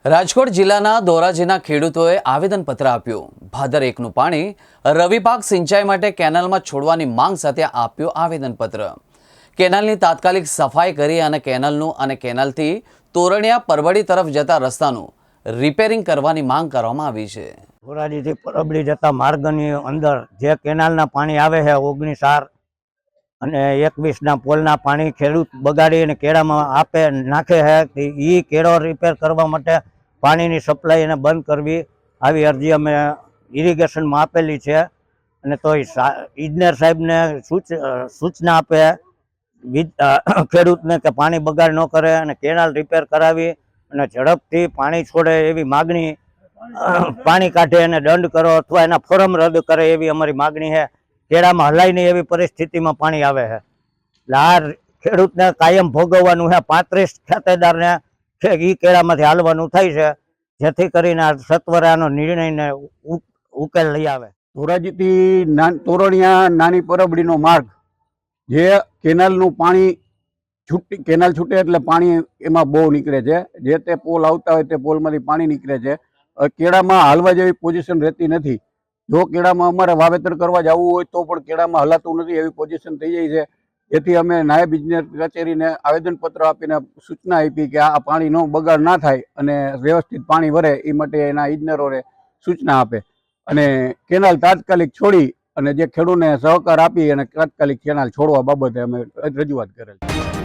રાજકોટ જિલ્લાના ધોરાજીના ખેડૂતોએ આવેદનપત્ર આપ્યું। ભાદર 1નું પાણી રવિ પાક સિંચાઈ માટે કેનાલમાં છોડવાની માંગ સાથે આપ્યું આવેદનપત્ર। કેનાલની તાત્કાલિક સફાઈ કરી અને કેનાલથી તોરણિયા પરબડી તરફ જતા રસ્તાનું રિપેરિંગ કરવાની માંગ કરવામાં આવી છે। ધોરાજીથી પરબડી જતા માર્ગની અંદર જે કેનાલના પાણી આવે છે 19 અને 21ના પોલના પાણી ખેડૂત બગાડી અને કેળામાં આપે નાખે છે। એ કેળો રિપેર કરવા માટે પાણીની સપ્લાય એને બંધ કરવી આવી અરજી અમે ઇરિગેશનમાં આપેલી છે। અને તો ઇજનેર સાહેબને સૂચના આપે ખેડૂતને કે પાણી બગાડ ન કરે અને કેનાલ રિપેર કરાવી અને ઝડપથી પાણી છોડે એવી માગણી, પાણી કાઢે અને દંડ કરો અથવા એના ફોરમ રદ કરે એવી અમારી માગણી છે। કેળામાં હલાય નહીં એવી પરિસ્થિતિમાં પાણી આવે છે એટલે આ ખેડૂતને કાયમ ભોગવવાનું છે। 35 ખાતેદારને એ કેળામાંથી હાલવાનું થાય છે, જેથી કરીને આ સત્વરાનો નિર્ણયને ઉકેલ લઈ આવે। ધોરાજીથી તોરણિયા નાની પરબડીનો માર્ગ જે કેનાલનું પાણી કેનાલ છૂટે એટલે પાણી એમાં બહુ નીકળે છે। જે તે પોલ આવતા હોય તે પોલમાંથી પાણી નીકળે છે। કેળામાં હાલવા જેવી પોઝિશન રહેતી નથી। જો કેળામાં અમારે વાવેતર કરવા જવું હોય તો પણ કેળામાં હલાતું નથી એવી પોઝિશન થઈ જાય છે। જેથી અમે નાયબ ઇજનેર કચેરીને આવેદનપત્ર આપીને સૂચના આપી કે આ પાણીનો બગાડ ના થાય અને વ્યવસ્થિત પાણી વરે એ માટે એના ઇજનેરોને સૂચના આપે અને કેનાલ તાત્કાલિક છોડી અને જે ખેડૂતને સહકાર આપી અને તાત્કાલિક કેનાલ છોડવા બાબતે અમે રજૂઆત કરેલ છે।